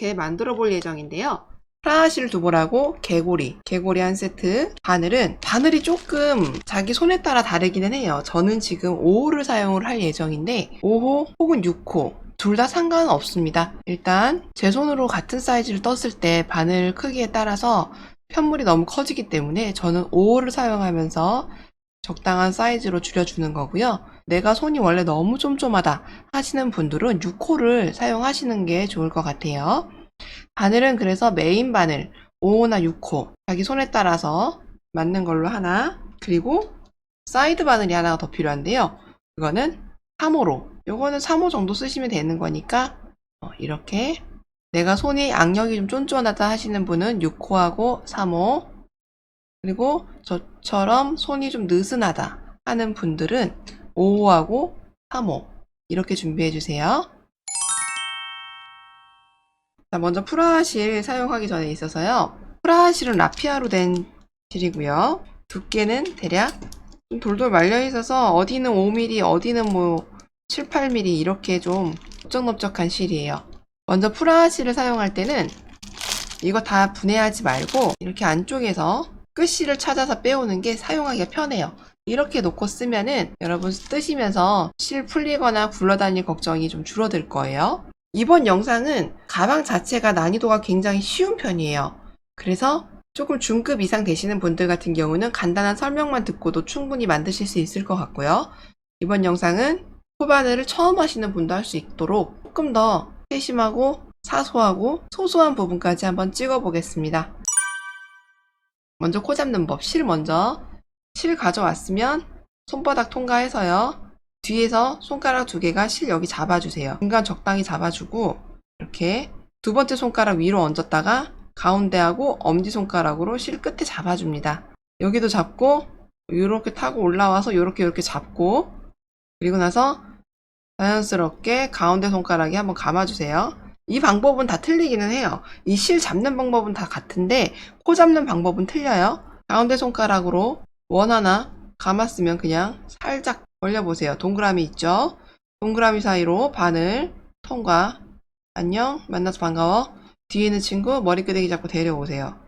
이렇게 만들어 볼 예정인데요. 프라하실 두볼하고 개구리 한 세트. 바늘이 조금 자기 손에 따라 다르기는 해요. 저는 지금 5호를 사용을 할 예정인데 5호 혹은 6호 둘 다 상관은 없습니다. 일단 제 손으로 같은 사이즈를 떴을 때 바늘 크기에 따라서 편물이 너무 커지기 때문에 저는 5호를 사용하면서 적당한 사이즈로 줄여주는 거고요. 내가 손이 원래 너무 쫌쫌하다 하시는 분들은 6호를 사용하시는 게 좋을 것 같아요. 바늘은 그래서 메인 바늘 5호나 6호 자기 손에 따라서 맞는 걸로 하나, 그리고 사이드 바늘이 하나가 더 필요한데요. 이거는 3호로, 요거는 3호 정도 쓰시면 되는 거니까 이렇게. 내가 손이 악력이 좀 쫀쫀하다 하시는 분은 6호하고 3호, 그리고 저처럼 손이 좀 느슨하다 하는 분들은 5호하고 3호 이렇게 준비해 주세요. 자, 먼저 프라하실 사용하기 전에 있어서요. 프라하실은 라피아로 된 실이고요. 두께는 대략 좀 돌돌 말려 있어서 어디는 5mm, 어디는 뭐 7, 8mm 이렇게 좀 넓적넓적한 실이에요. 먼저 프라하실을 사용할 때는 이거 다 분해하지 말고 이렇게 안쪽에서 끝실을 찾아서 빼오는 게 사용하기가 편해요. 이렇게 놓고 쓰면은 여러분 뜨시면서 실 풀리거나 굴러다닐 걱정이 좀 줄어들 거예요. 이번 영상은 가방 자체가 난이도가 굉장히 쉬운 편이에요. 그래서 조금 중급 이상 되시는 분들 같은 경우는 간단한 설명만 듣고도 충분히 만드실 수 있을 것 같고요. 이번 영상은 코바늘을 처음 하시는 분도 할 수 있도록 조금 더 세심하고 사소하고 소소한 부분까지 한번 찍어 보겠습니다. 먼저 코 잡는 법. 실 가져왔으면 손바닥 통과해서요. 뒤에서 손가락 2개가 실 여기 잡아주세요. 중간 적당히 잡아주고 이렇게 두 번째 손가락 위로 얹었다가 가운데하고 엄지손가락으로 실 끝에 잡아줍니다. 여기도 잡고 이렇게 타고 올라와서 이렇게 잡고, 그리고 나서 자연스럽게 가운데 손가락에 한번 감아주세요. 이 방법은 다 틀리기는 해요. 이 실 잡는 방법은 다 같은데 코 잡는 방법은 틀려요. 가운데 손가락으로 원 하나 감았으면 그냥 살짝 벌려보세요. 동그라미 있죠? 동그라미 사이로 바늘 통과. 안녕, 만나서 반가워. 뒤에 있는 친구 머리끄댕이 잡고 데려오세요.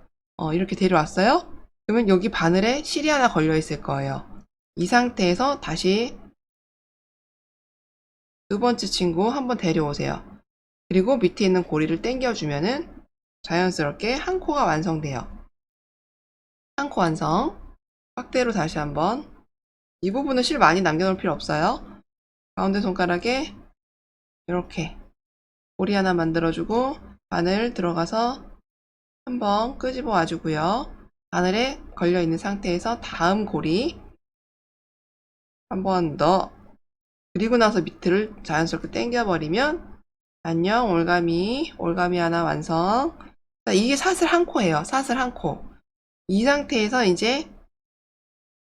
이렇게 데려왔어요? 그러면 여기 바늘에 실이 하나 걸려 있을 거예요. 이 상태에서 다시 두 번째 친구 한번 데려오세요. 그리고 밑에 있는 고리를 당겨주면은 자연스럽게 한 코가 완성돼요. 한 코 완성. 확대로 다시 한번. 이 부분은 실 많이 남겨놓을 필요 없어요. 가운데 손가락에 이렇게 고리 하나 만들어주고 바늘 들어가서 한번 끄집어 와주고요. 바늘에 걸려있는 상태에서 다음 고리 한번 넣어. 그리고 나서 밑을 자연스럽게 당겨버리면 안녕 올가미 하나 완성. 자, 이게 사슬 한 코예요. 사슬 한 코. 이 상태에서 이제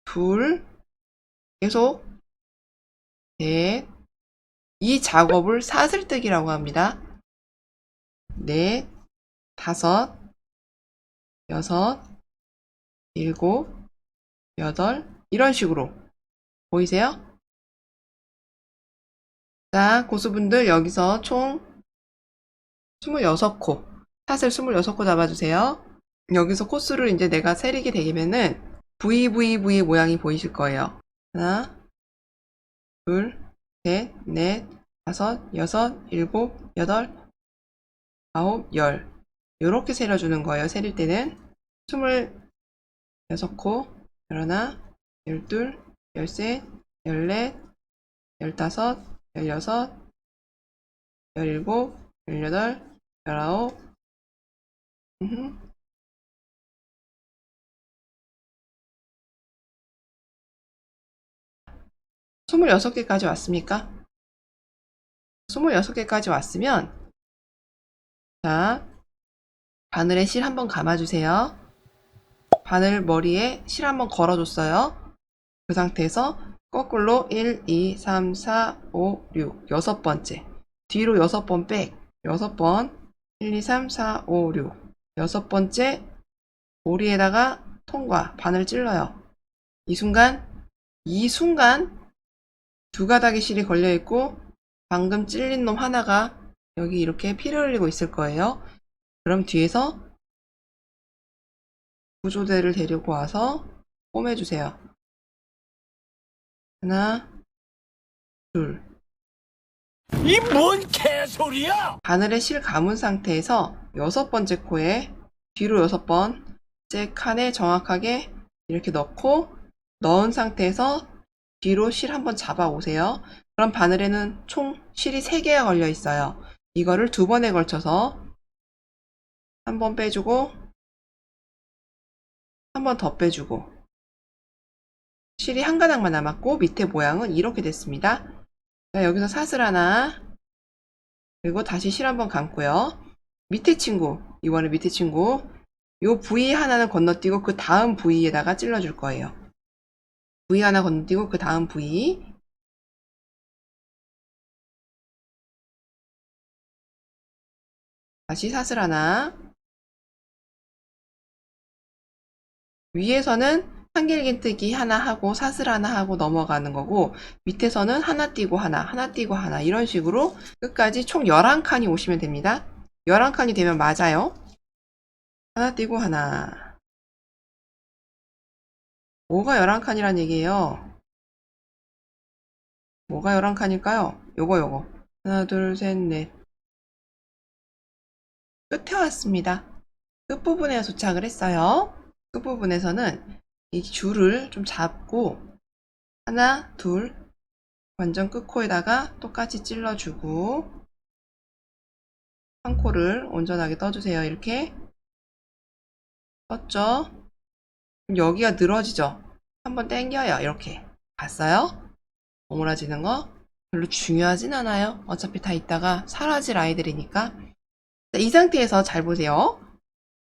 둘, 계속 넷, 이 작업을 사슬뜨기라고 합니다. 넷, 다섯, 여섯, 일곱, 여덟, 이런 식으로 보이세요? 자, 고수분들 여기서 총 26코, 사슬 26코 잡아주세요. 여기서 코수를 이제 내가 세리게 되면은 V 모양이 보이실 거예요. 하나, 둘, 셋, 넷, 다섯, 여섯, 일곱, 여덟, 아홉, 열. 요렇게 세려주는 거예요. 세릴 때는 26코, 열하나, 열둘, 열셋, 열넷, 열다섯, 열여섯, 열일곱, 열여덟, 열아홉, 26개까지 왔습니까? 26개까지 왔으면 자, 바늘에 실 한번 감아주세요. 바늘 머리에 실 한번 걸어줬어요. 그 상태에서 거꾸로 1, 2, 3, 4, 5, 6 6번째 뒤로 6번 백 6번 1, 2, 3, 4, 5, 6 6번째 고리에다가 통과 바늘 찔러요. 이 순간 두 가닥의 실이 걸려있고 방금 찔린 놈 하나가 여기 이렇게 피를 흘리고 있을 거예요. 그럼 뒤에서 구조대를 데리고 와서 꿰매주세요. 하나, 둘. 이 뭔 개소리야! 바늘에 실 감은 상태에서 6번째 코에 뒤로 6번째 칸에 정확하게 이렇게 넣은 상태에서 뒤로 실 한번 잡아 오세요. 그럼 바늘에는 총 실이 3개가 걸려 있어요. 이거를 2번에 걸쳐서 한 번 빼주고 한 번 더 빼주고 실이 한 가닥만 남았고 밑에 모양은 이렇게 됐습니다. 자, 여기서 사슬 하나 그리고 다시 실 한번 감고요. 밑에 친구, 이번에 밑에 친구 요 부위 하나는 건너뛰고 그 다음 부위에다가 찔러줄 거예요. 부위 하나 건너뛰고 그 다음 부위 다시 사슬 하나 위에서는 한길긴뜨기 하나 하고 사슬 하나 하고 넘어가는 거고 밑에서는 하나 띄고 하나 하나 띄고 하나 이런 식으로 끝까지 총 11칸이 오시면 됩니다. 11칸이 되면 맞아요. 하나 띄고 하나 뭐가 11칸이란 얘기예요? 뭐가 11칸일까요? 요거 하나 둘 셋 넷 끝에 왔습니다. 끝부분에 도착을 했어요. 끝부분에서는 이 줄을 좀 잡고 하나 둘 완전 끝코에다가 똑같이 찔러주고 한 코를 온전하게 떠주세요. 이렇게 떴죠? 그럼 여기가 늘어지죠? 한번 당겨요. 이렇게 봤어요? 오므라지는 거 별로 중요하진 않아요. 어차피 다 있다가 사라질 아이들이니까. 자, 이 상태에서 잘 보세요.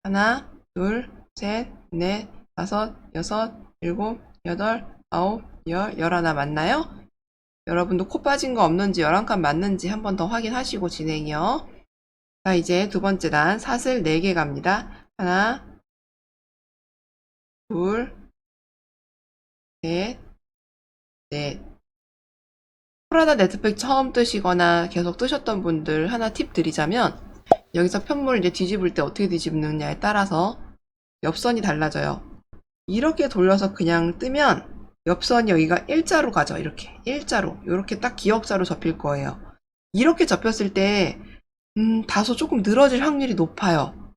하나, 둘, 셋, 넷, 다섯, 여섯, 일곱, 여덟, 아홉, 열, 열하나 맞나요? 여러분도 코 빠진 거 없는지 11칸 맞는지 한 번 더 확인하시고 진행이요. 자, 이제 두 번째 단 사슬 4개 갑니다. 하나, 둘, 셋, 넷. 프라다 네트백 처음 뜨시거나 계속 뜨셨던 분들 하나 팁 드리자면 여기서 편물 이제 뒤집을 때 어떻게 뒤집느냐에 따라서 옆선이 달라져요. 이렇게 돌려서 그냥 뜨면 옆선이 여기가 일자로 가죠. 이렇게 일자로 이렇게 딱 기역자로 접힐 거예요. 이렇게 접혔을 때 다소 조금 늘어질 확률이 높아요.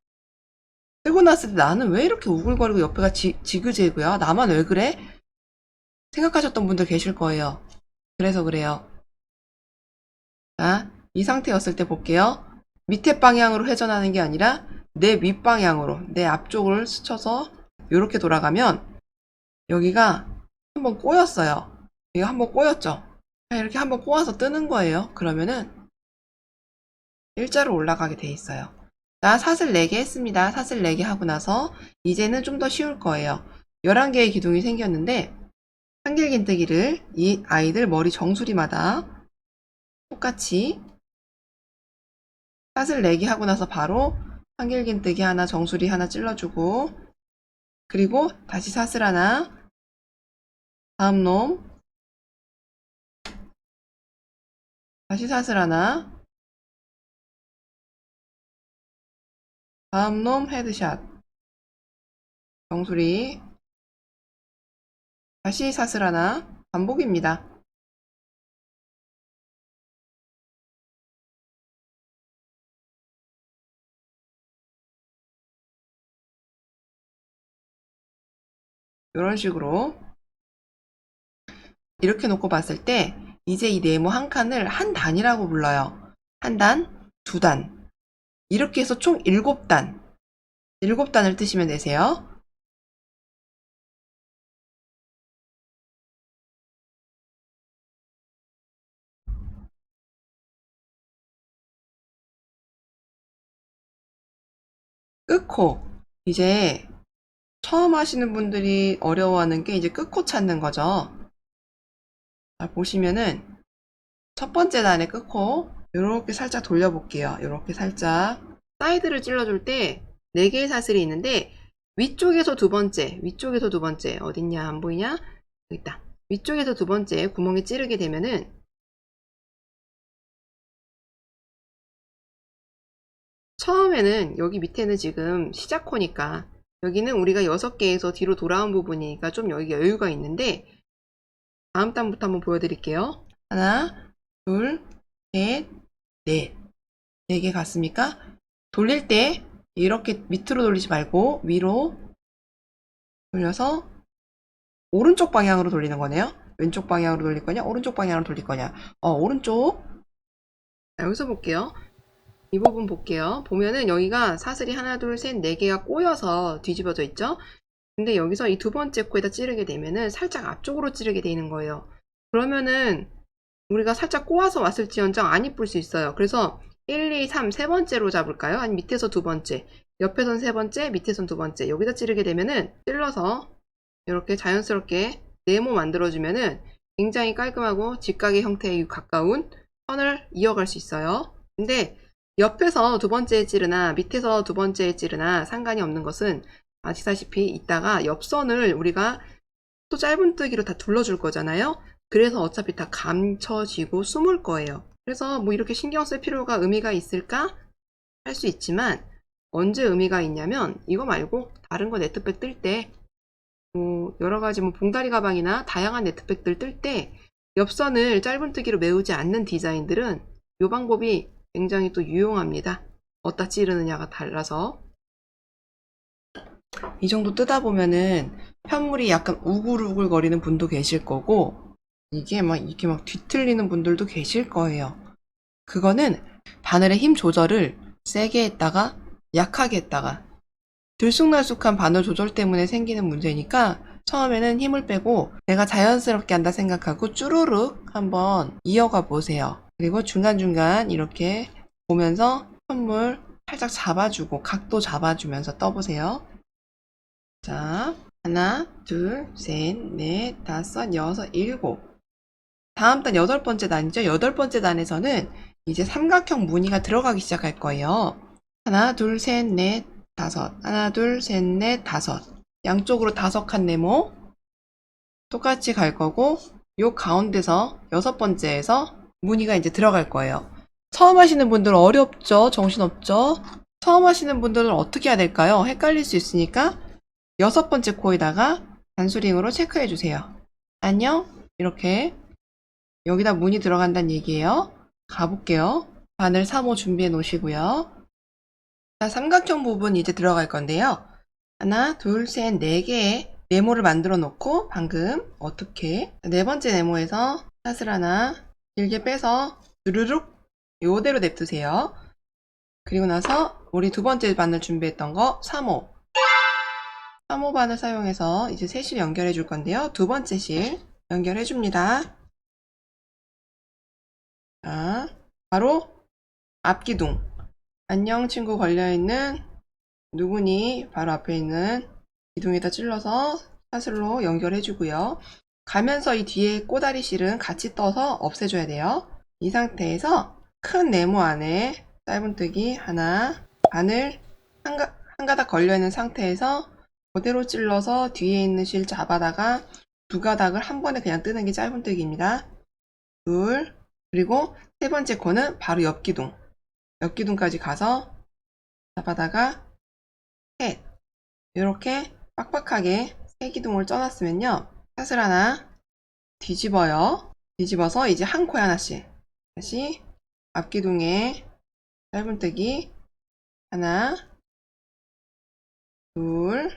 뜨고 났을 때 나는 왜 이렇게 우글거리고 옆에가 지그재그야? 나만 왜 그래? 생각하셨던 분들 계실 거예요. 그래서 그래요. 자, 이 상태였을 때 볼게요. 밑에 방향으로 회전하는 게 아니라 내 윗방향으로 내 앞쪽을 스쳐서 이렇게 돌아가면 여기가 한번 꼬였어요. 여기가 한번 꼬였죠. 이렇게 한번 꼬아서 뜨는 거예요. 그러면은 일자로 올라가게 돼 있어요. 자, 사슬 4개 했습니다. 사슬 4개 하고 나서 이제는 좀 더 쉬울 거예요. 11개의 기둥이 생겼는데 한길긴뜨기를 이 아이들 머리 정수리마다 똑같이 사슬 4개 하고 나서 바로 한길긴뜨기 하나 정수리 하나 찔러주고 그리고 다시 사슬 하나 다음 놈 다시 사슬 하나 다음 놈 헤드샷 정수리 다시 사슬 하나 반복입니다. 이런 식으로 이렇게 놓고 봤을 때 이제 이 네모 한 칸을 한 단이라고 불러요. 한 단, 두 단 이렇게 해서 총 7단 7단을 뜨시면 되세요. 끝코 이제 처음 하시는 분들이 어려워하는 게 이제 끝코 찾는 거죠. 자, 보시면은 첫 번째 단의 끝코 이렇게 살짝 돌려볼게요. 이렇게 살짝 사이드를 찔러줄 때 4개의 사슬이 있는데 위쪽에서 두 번째 어딨냐 안 보이냐? 여기 있다. 위쪽에서 두 번째 구멍에 찌르게 되면은 처음에는 여기 밑에는 지금 시작코니까 여기는 우리가 6개에서 뒤로 돌아온 부분이니까 좀 여기 여유가 있는데 다음 단부터 한번 보여드릴게요. 하나, 둘, 셋, 넷. 4개 갔습니까? 돌릴 때 이렇게 밑으로 돌리지 말고 위로 돌려서 오른쪽 방향으로 돌리는 거네요. 왼쪽 방향으로 돌릴 거냐? 오른쪽 방향으로 돌릴 거냐? 오른쪽. 자, 여기서 볼게요. 이 부분 볼게요. 보면은 여기가 사슬이 하나, 둘, 셋, 4개가 꼬여서 뒤집어져 있죠? 근데 여기서 이 두 번째 코에다 찌르게 되면은 살짝 앞쪽으로 찌르게 되는 거예요. 그러면은 우리가 살짝 꼬아서 왔을지언정 안 이쁠 수 있어요. 그래서 1, 2, 3, 세 번째로 잡을까요? 아니 밑에서 두 번째, 옆에선 세 번째, 밑에선 두 번째. 여기다 찌르게 되면은 찔러서 이렇게 자연스럽게 네모 만들어주면은 굉장히 깔끔하고 직각의 형태에 가까운 선을 이어갈 수 있어요. 근데 옆에서 두 번째에 찌르나 밑에서 두 번째에 찌르나 상관이 없는 것은 아시다시피 이따가 옆선을 우리가 또 짧은뜨기로 다 둘러줄 거잖아요. 그래서 어차피 다 감춰지고 숨을 거예요. 그래서 뭐 이렇게 신경 쓸 필요가 의미가 있을까? 할 수 있지만 언제 의미가 있냐면 이거 말고 다른 거 네트백 뜰 때 여러 가지 뭐 봉다리 가방이나 다양한 네트백들 뜰 때 옆선을 짧은뜨기로 메우지 않는 디자인들은 이 방법이 굉장히 또 유용합니다. 어디다 찌르느냐가 달라서. 이 정도 뜨다 보면은 편물이 약간 우글우글 거리는 분도 계실 거고 이게 막 뒤틀리는 분들도 계실 거예요. 그거는 바늘의 힘 조절을 세게 했다가 약하게 했다가 들쑥날쑥한 바늘 조절 때문에 생기는 문제니까 처음에는 힘을 빼고 내가 자연스럽게 한다 생각하고 쭈루룩 한번 이어가 보세요. 그리고 중간중간 이렇게 보면서 편물 살짝 잡아주고 각도 잡아주면서 떠보세요. 자, 하나, 둘, 셋, 넷, 다섯, 여섯, 일곱. 다음 단 8번째 단이죠. 8번째 단에서는 이제 삼각형 무늬가 들어가기 시작할 거예요. 하나, 둘, 셋, 넷, 다섯. 하나, 둘, 셋, 넷, 다섯. 양쪽으로 5칸 네모. 똑같이 갈 거고, 요 가운데서 6번째에서 무늬가 이제 들어갈 거예요. 처음 하시는 분들은 어렵죠? 정신없죠? 처음 하시는 분들은 어떻게 해야 될까요? 헷갈릴 수 있으니까 6번째 코에다가 단수링으로 체크해 주세요. 안녕? 이렇게 여기다 무늬 들어간다는 얘기예요. 가볼게요. 바늘 3호 준비해 놓으시고요. 자, 삼각형 부분 이제 들어갈 건데요. 하나, 둘, 셋, 4개의 네모를 만들어 놓고 방금 어떻게 4번째 네모에서 사슬 하나 길게 빼서 주르륵 요대로 냅두세요. 그리고 나서 우리 두 번째 바늘 준비했던 거 3호 3호 바늘 사용해서 이제 세 실 연결해 줄 건데요. 두 번째 실 연결해 줍니다. 자, 바로 앞기둥. 안녕 친구 걸려있는 누구니 바로 앞에 있는 기둥에다 찔러서 사슬로 연결해 주고요. 가면서 이 뒤에 꼬다리 실은 같이 떠서 없애줘야 돼요. 이 상태에서 큰 네모 안에 짧은뜨기 하나, 바늘 한 가닥 걸려있는 상태에서 그대로 찔러서 뒤에 있는 실 잡아다가 두 가닥을 한 번에 그냥 뜨는 게 짧은뜨기입니다. 둘, 그리고 세 번째 코는 바로 옆기둥. 옆기둥까지 가서 잡아다가 셋. 이렇게 빡빡하게 세 기둥을 쪄놨으면요. 사슬 하나 뒤집어요. 뒤집어서 이제 한 코에 하나씩. 다시 앞기둥에 짧은뜨기 하나, 둘,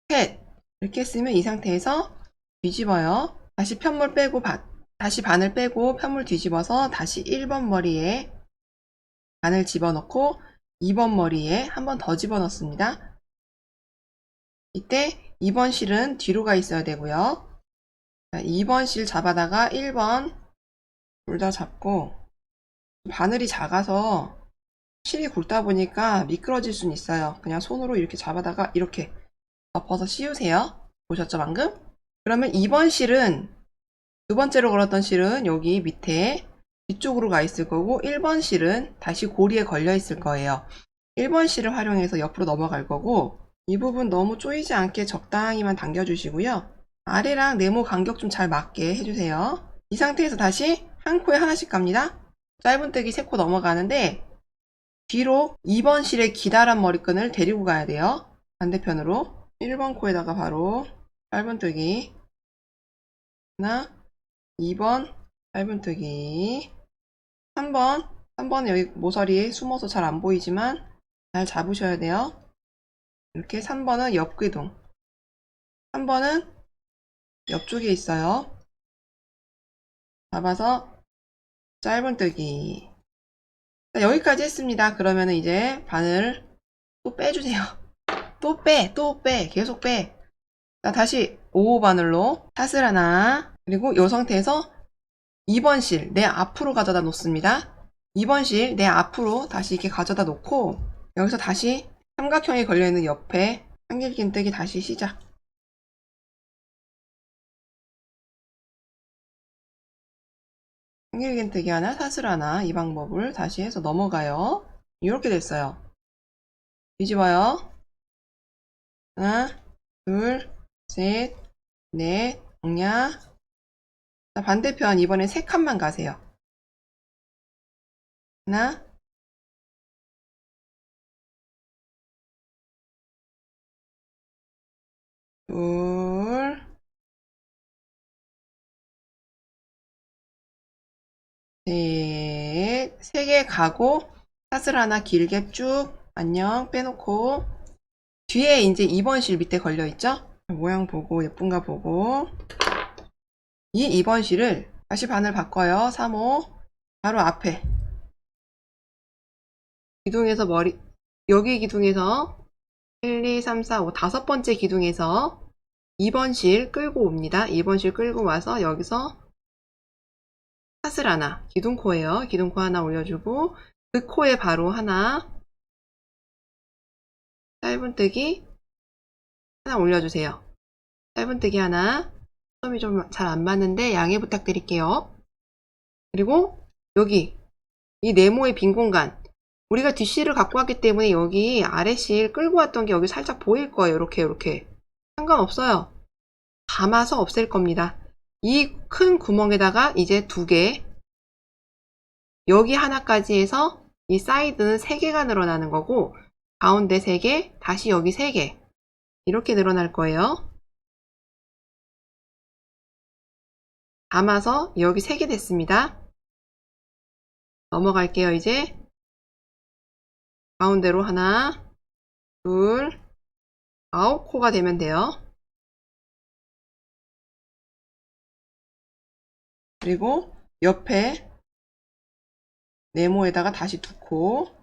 셋. 이렇게 했으면 이 상태에서 뒤집어요. 다시 편물 빼고 다시 바늘 빼고 편물 뒤집어서 다시 1번 머리에 바늘 집어넣고 2번 머리에 한 번 더 집어넣습니다. 이때 2번 실은 뒤로 가 있어야 되고요. 2번 실 잡아다가 1번 둘 다 잡고 바늘이 작아서 실이 굵다 보니까 미끄러질 수는 있어요. 그냥 손으로 이렇게 잡아다가 이렇게 덮어서 씌우세요. 보셨죠 방금? 그러면 2번 실은 두 번째로 걸었던 실은 여기 밑에 뒤쪽으로 가 있을 거고 1번 실은 다시 고리에 걸려 있을 거예요. 1번 실을 활용해서 옆으로 넘어갈 거고 이 부분 너무 쪼이지 않게 적당히만 당겨주시고요. 아래랑 네모 간격 좀 잘 맞게 해주세요. 이 상태에서 다시 한 코에 하나씩 갑니다. 짧은뜨기 3코 넘어가는데 뒤로 2번 실의 기다란 머리끈을 데리고 가야 돼요. 반대편으로 1번 코에다가 바로 짧은뜨기 하나, 2번 짧은뜨기 3번은 여기 모서리에 숨어서 잘 안 보이지만 잘 잡으셔야 돼요. 이렇게 3번은 옆기둥 3번은 옆쪽에 있어요. 잡아서 짧은뜨기. 자, 여기까지 했습니다. 그러면 이제 바늘 또 빼주세요. 또 빼, 계속 빼. 자, 다시 5호 바늘로 탓을 하나, 그리고 이 상태에서 2번 실 내 앞으로 가져다 놓습니다. 2번 실 내 앞으로 다시 이렇게 가져다 놓고 여기서 다시 삼각형이 걸려있는 옆에 한길긴뜨기 다시 시작. 한길긴뜨기 하나, 사슬 하나, 이 방법을 다시 해서 넘어가요. 이렇게 됐어요. 뒤집어요. 하나, 둘, 셋, 넷, 정냐. 자, 반대편 이번엔 3칸만 가세요. 하나, 둘, 셋, 3개 가고 사슬 하나 길게 쭉 안녕 빼놓고 뒤에 이제 2번 실 밑에 걸려있죠? 모양 보고 예쁜가 보고 이 2번 실을 다시 바늘 바꿔요. 3호 바로 앞에 기둥에서 여기 기둥에서 1, 2, 3, 4, 5 다섯 번째 기둥에서 2번 실 끌고 옵니다. 2번 실 끌고 와서 여기서 사슬 하나, 기둥코예요. 기둥코 하나 올려주고 그 코에 바로 하나 짧은뜨기 하나 올려주세요. 짧은뜨기 하나 솜이 좀 잘 안 맞는데 양해 부탁드릴게요. 그리고 여기 이 네모의 빈 공간 우리가 뒷실을 갖고 왔기 때문에 여기 아래실 끌고 왔던 게 여기 살짝 보일 거예요. 이렇게 상관없어요. 감아서 없앨 겁니다. 이 큰 구멍에다가 이제 2개 여기 하나까지 해서 이 사이드는 3개가 늘어나는 거고 가운데 3개 다시 여기 3개 이렇게 늘어날 거예요. 감아서 여기 3개 됐습니다. 넘어갈게요. 이제 가운데로 하나 둘 9코가 되면 돼요. 그리고 옆에 네모에다가 다시 2코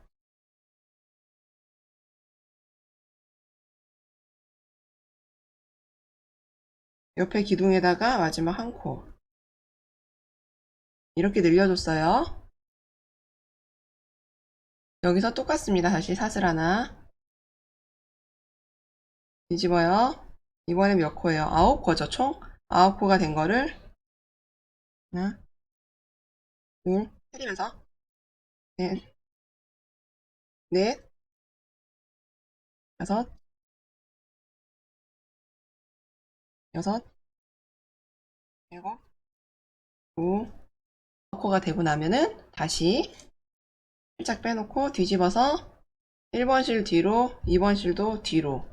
옆에 기둥에다가 마지막 1코 이렇게 늘려줬어요. 여기서 똑같습니다. 다시 사슬 하나 뒤집어요. 이번엔 몇 코예요? 9코죠. 총 9코가 된 거를 하나 둘 때리면서 넷, 넷, 다섯, 여섯, 일곱, 9코가 되고 나면은 다시 살짝 빼놓고 뒤집어서 1번 실 뒤로 2번 실도 뒤로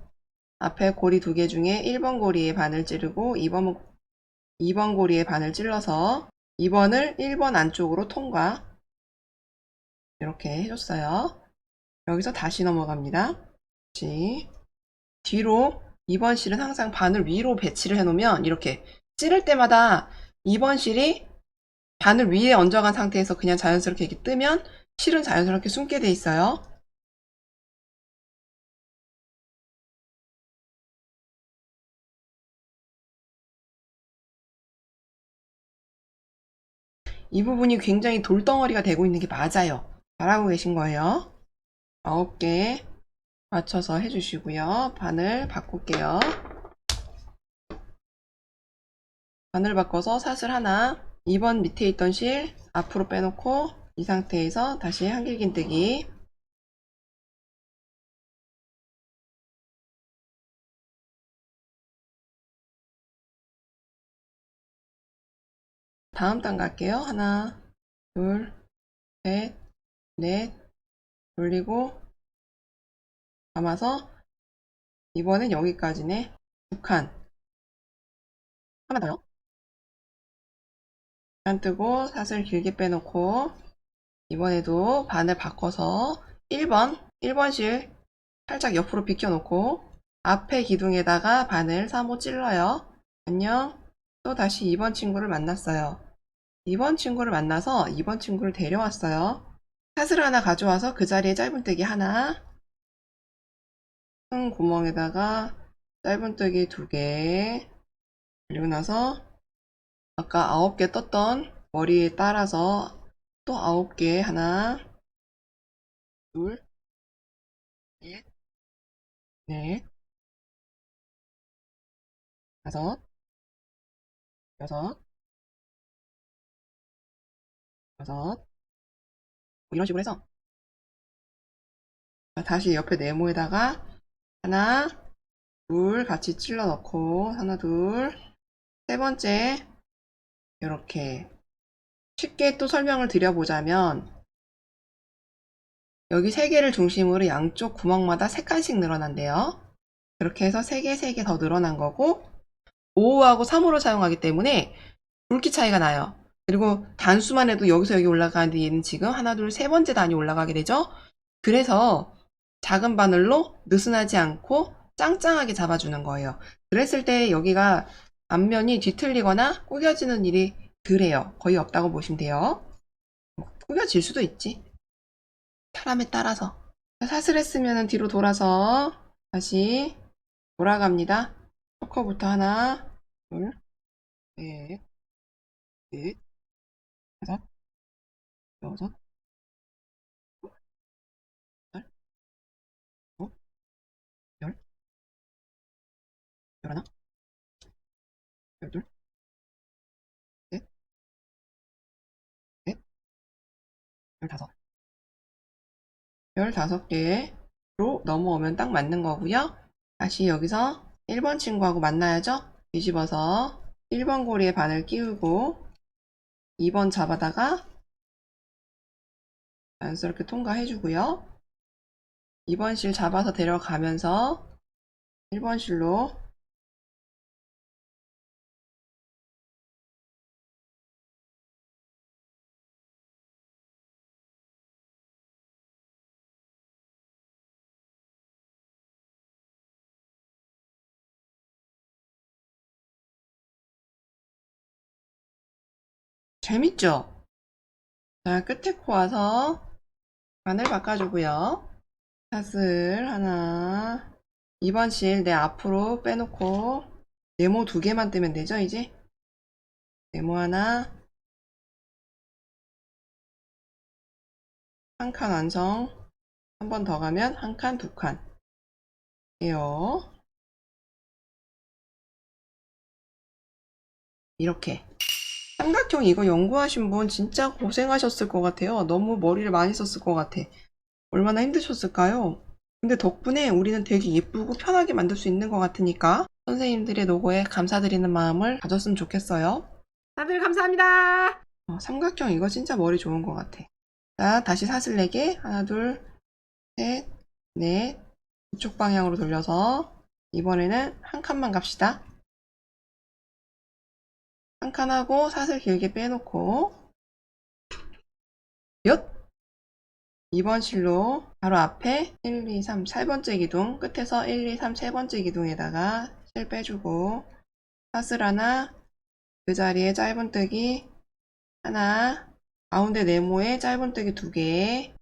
앞에 고리 2개 중에 1번 고리에 바늘 찌르고 2번 고리에 바늘 찔러서 2번을 1번 안쪽으로 통과 이렇게 해줬어요. 여기서 다시 넘어갑니다. 다시 뒤로 2번 실은 항상 바늘 위로 배치를 해놓으면 이렇게 찌를 때마다 2번 실이 바늘 위에 얹어간 상태에서 그냥 자연스럽게 이렇게 뜨면 실은 자연스럽게 숨게 돼 있어요. 이 부분이 굉장히 돌덩어리가 되고 있는 게 맞아요. 잘하고 계신 거예요. 9개 맞춰서 해주시고요. 바늘 바꿀게요. 바늘 바꿔서 사슬 하나 2번 밑에 있던 실 앞으로 빼놓고 이 상태에서 다시 한길긴뜨기 다음 단 갈게요. 하나, 둘, 셋, 넷, 돌리고, 감아서, 이번엔 여기까지네. 두 칸. 하나 더요. 칸 뜨고, 사슬 길게 빼놓고, 이번에도 반을 바꿔서 1번 실 살짝 옆으로 비껴놓고, 앞에 기둥에다가 바늘 3호 찔러요. 안녕. 또 다시 2번 친구를 만났어요. 2번 친구를 만나서 2번 친구를 데려왔어요. 사슬 하나 가져와서 그 자리에 짧은뜨기 하나, 큰 구멍에다가 짧은뜨기 2개, 그리고 나서 아까 9개 떴던 머리에 따라서 또 9개 하나, 둘, 셋, 넷, 다섯, 여섯, 여섯, 이런 식으로 해서 다시 옆에 네모에다가 하나, 둘 같이 찔러 넣고 하나, 둘, 세 번째 이렇게 쉽게 또 설명을 드려보자면 여기 3개를 중심으로 양쪽 구멍마다 3칸씩 늘어난대요. 그렇게 해서 3개, 3개 더 늘어난 거고 5호하고 3호를 사용하기 때문에 굵기 차이가 나요. 그리고 단수만 해도 여기서 여기 올라가는데 얘는 지금 하나, 둘, 세 번째 단위 올라가게 되죠. 그래서 작은 바늘로 느슨하지 않고 짱짱하게 잡아주는 거예요. 그랬을 때 여기가 앞면이 뒤틀리거나 구겨지는 일이 덜해요. 거의 없다고 보시면 돼요. 구겨질 수도 있지. 사람에 따라서. 사슬했으면 뒤로 돌아서 다시 돌아갑니다. 초커부터 하나, 둘, 셋, 넷, 다섯, 여섯, 여덟, 아홉, 열, 열하나, 열둘, 셋, 넷, 열다섯. 15개로 넘어오면 딱 맞는 거고요. 다시 여기서 1번 친구하고 만나야죠. 뒤집어서 1번 고리에 바늘 끼우고 2번 잡아다가 자연스럽게 통과해주고요. 2번 실 잡아서 데려가면서 1번 실로 재밌죠? 자, 끝에 코 와서 바늘 바꿔주고요. 사슬 하나 2번 실 내 앞으로 빼놓고 네모 2개만 뜨면 되죠 이제? 네모 하나 한 칸 완성. 한 번 더 가면 한 칸, 2칸 이에요. 이렇게 삼각형 이거 연구하신 분 진짜 고생하셨을 것 같아요. 너무 머리를 많이 썼을 것 같아. 얼마나 힘드셨을까요? 근데 덕분에 우리는 되게 예쁘고 편하게 만들 수 있는 것 같으니까 선생님들의 노고에 감사드리는 마음을 가졌으면 좋겠어요. 다들 감사합니다. 삼각형 이거 진짜 머리 좋은 것 같아. 자, 다시 사슬 4개 하나, 둘, 셋, 넷 이쪽 방향으로 돌려서 이번에는 한 칸만 갑시다. 한 칸 하고 사슬 길게 빼놓고 엿! 2번 실로 바로 앞에 1, 2, 3, 4번째 기둥 끝에서 1, 2, 3, 세 번째 기둥에다가 실 빼주고 사슬 하나 그 자리에 짧은뜨기 하나 가운데 네모에 짧은뜨기 2개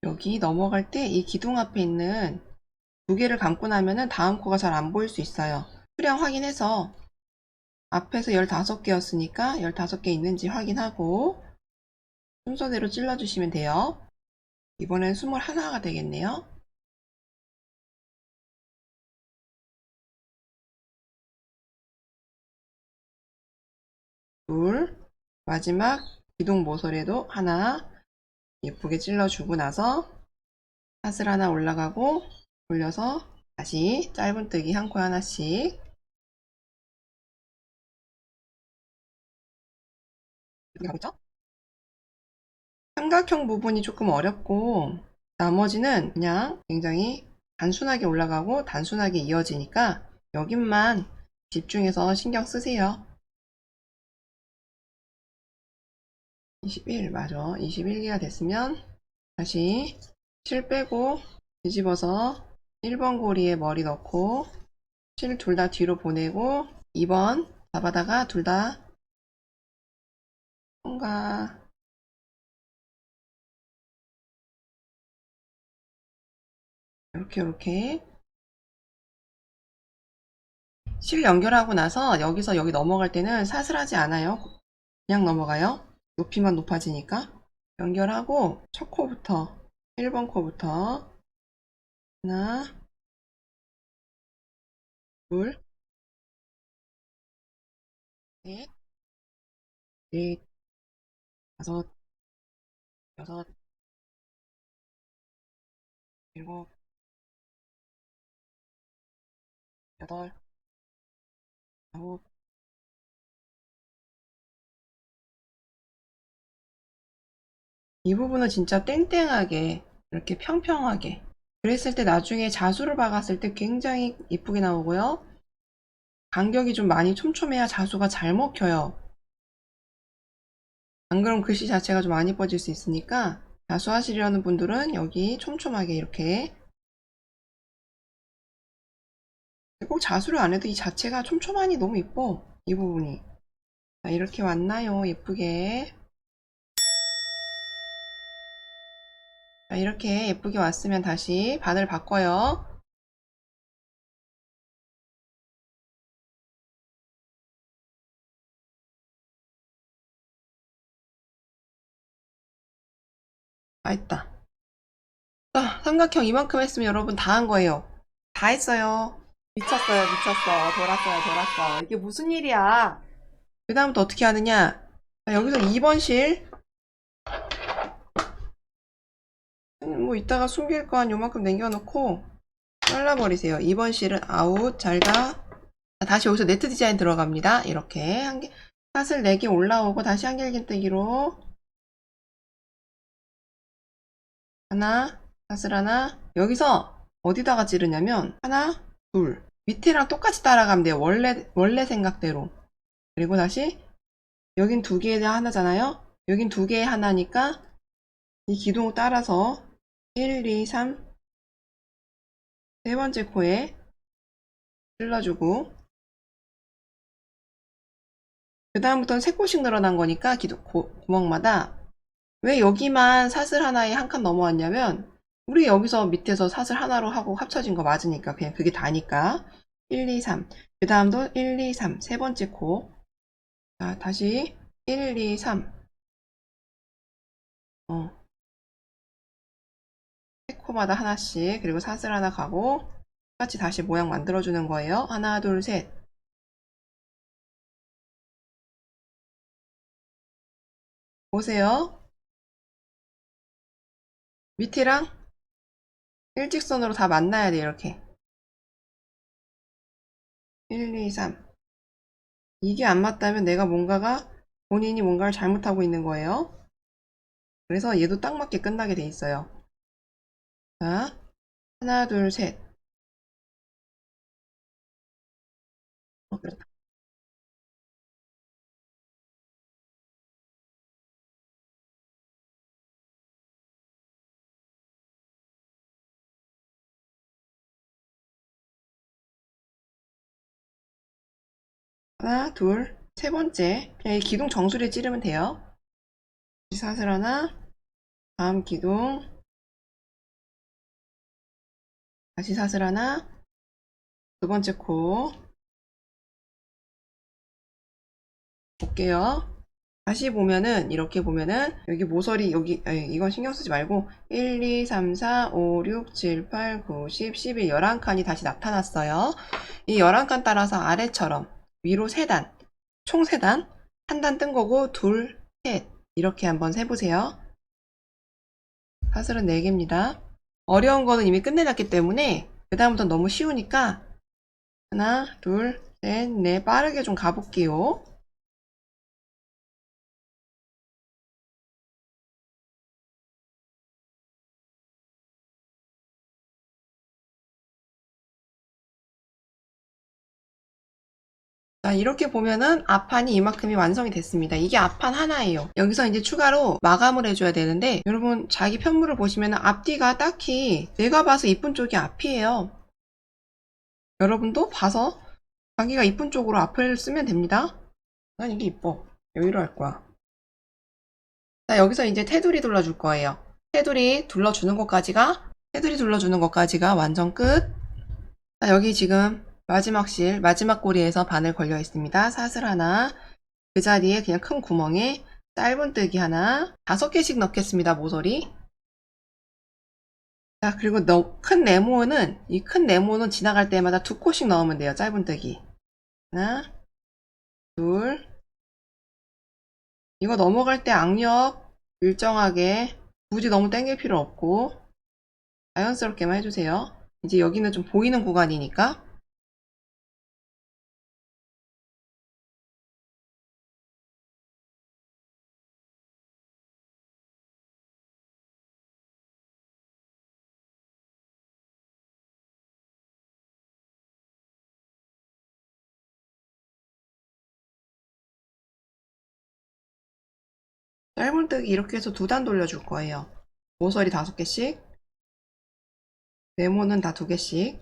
여기 넘어갈 때 이 기둥 앞에 있는 2개를 감고 나면은 다음 코가 잘 안 보일 수 있어요. 수량 확인해서 앞에서 15개였으니까 15개 있는지 확인하고 순서대로 찔러주시면 돼요. 이번엔 21가 되겠네요. 둘, 마지막 기둥 모서리에도 하나 예쁘게 찔러주고 나서 사슬 하나 올라가고 돌려서 다시 짧은뜨기 한 코 하나씩 여기 가고 있죠? 삼각형 부분이 조금 어렵고 나머지는 그냥 굉장히 단순하게 올라가고 단순하게 이어지니까 여긴만 집중해서 신경 쓰세요. 21 맞아. 21개가 됐으면 다시 실 빼고 뒤집어서 1번 고리에 머리 넣고 실 둘 다 뒤로 보내고 2번 잡아다가 둘 다 통과. 이렇게 실 연결하고 나서 여기서 여기 넘어갈 때는 사슬하지 않아요. 그냥 넘어가요. 높이만 높아지니까. 연결하고 첫 코부터 1번 코부터 하나 둘 셋 넷 다섯 여섯 일곱 여덟 아홉 이 부분은 진짜 땡땡하게 이렇게 평평하게 그랬을 때 나중에 자수를 박았을 때 굉장히 이쁘게 나오고요. 간격이 좀 많이 촘촘해야 자수가 잘 먹혀요. 안 그러면 글씨 자체가 좀 안 이뻐질 수 있으니까 자수하시려는 분들은 여기 촘촘하게 이렇게 꼭 자수를 안 해도 이 자체가 촘촘하니 너무 이뻐. 이 부분이 자, 이렇게 왔나요? 예쁘게. 자, 이렇게 예쁘게 왔으면 다시 바늘 바꿔요. 다 했다. 자, 삼각형 이만큼 했으면 여러분 다 한 거예요. 다 했어요. 미쳤어요, 미쳤어. 돌았어. 이게 무슨 일이야? 그 다음부터 어떻게 하느냐? 자, 여기서 2번 실. 뭐 이따가 숨길 거 한 요만큼 남겨놓고 잘라버리세요. 2번 실은 아웃. 잘 가. 자, 다시 여기서 네트 디자인 들어갑니다. 이렇게 한 개, 사슬 4개 올라오고 다시 한길긴뜨기로 하나, 사슬 하나. 여기서 어디다가 찌르냐면 하나, 둘. 밑에랑 똑같이 따라가면 돼요. 원래 생각대로. 그리고 다시 여긴 두 개에 하나잖아요. 여긴 두 개에 하나니까 이 기둥을 따라서 1, 2, 3 세 번째 코에 찔러주고 그 다음부터는 세 코씩 늘어난 거니까 구멍마다 왜 여기만 사슬 하나에 한 칸 넘어왔냐면 우리 여기서 밑에서 사슬 하나로 하고 합쳐진 거 맞으니까 그냥 그게 다니까 1, 2, 3 그 다음도 1, 2, 3 세 번째 코 자, 다시 1, 2, 3 세 코마다 하나씩 그리고 사슬 하나 가고 똑같이 다시 모양 만들어주는 거예요. 하나, 둘, 셋 보세요. 밑이랑 일직선으로 다 만나야 돼 이렇게 1, 2, 3 이게 안 맞다면 내가 본인이 뭔가를 잘못하고 있는 거예요. 그래서 얘도 딱 맞게 끝나게 돼 있어요. 자, 하나, 둘, 셋. 그렇다. 하나, 둘, 세 번째. 그냥 이 기둥 정수리에 찌르면 돼요. 사슬 하나, 다음 기둥, 다시 사슬 하나, 두 번째 코. 볼게요. 다시 보면은 이렇게 보면은 여기 모서리 여기 이건 신경 쓰지 말고 1, 2, 3, 4, 5, 6, 7, 8, 9, 10, 11, 11칸이 다시 나타났어요. 이 11칸 따라서 아래처럼 위로 3단, 총 3단, 한 단 뜬 거고 둘, 셋 이렇게 한번 세보세요. 사슬은 4개입니다. 어려운 거는 이미 끝내놨기 때문에 그 다음부터 너무 쉬우니까 하나, 둘, 셋, 넷 빠르게 좀 가볼게요. 자, 이렇게 보면은 앞판이 이만큼이 완성이 됐습니다. 이게 앞판 하나예요. 여기서 이제 추가로 마감을 해줘야 되는데, 여러분 자기 편물을 보시면 앞뒤가 딱히 내가 봐서 이쁜 쪽이 앞이에요. 여러분도 봐서 자기가 이쁜 쪽으로 앞을 쓰면 됩니다. 난 이게 이뻐. 여기로 할 거야. 자, 여기서 이제 테두리 둘러줄 거예요. 테두리 둘러주는 것까지가 완전 끝. 자, 여기 지금 마지막 고리에서 바늘 걸려 있습니다. 사슬 하나, 그 자리에 그냥 큰 구멍에 짧은뜨기 하나, 5개씩 넣겠습니다. 모서리. 자, 그리고 이 큰 네모는 지나갈 때마다 2코씩 넣으면 돼요. 짧은뜨기. 하나, 둘. 이거 넘어갈 때 악력 일정하게, 굳이 너무 당길 필요 없고 자연스럽게만 해주세요. 이제 여기는 좀 보이는 구간이니까. 짧은뜨기 이렇게 해서 2단 돌려줄 거예요. 모서리 5개씩, 네모는 다 2개씩.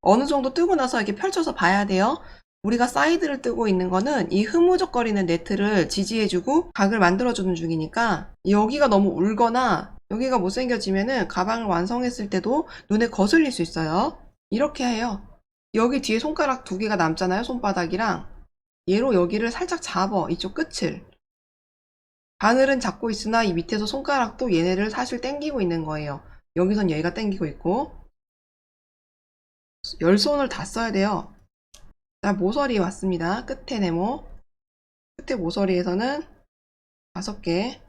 어느 정도 뜨고 나서 이렇게 펼쳐서 봐야 돼요. 우리가 사이드를 뜨고 있는 거는 이 흐무적거리는 네트를 지지해주고 각을 만들어주는 중이니까, 여기가 너무 울거나 여기가 못생겨지면은 가방을 완성했을 때도 눈에 거슬릴 수 있어요. 이렇게 해요. 여기 뒤에 손가락 2개가 남잖아요. 손바닥이랑. 얘로 여기를 살짝 잡아. 이쪽 끝을. 바늘은 잡고 있으나 이 밑에서 손가락도 얘네를 사실 당기고 있는 거예요. 여기선 얘가 당기고 있고. 열손을 다 써야 돼요. 자, 모서리 왔습니다. 끝에 네모. 끝에 모서리에서는 5개.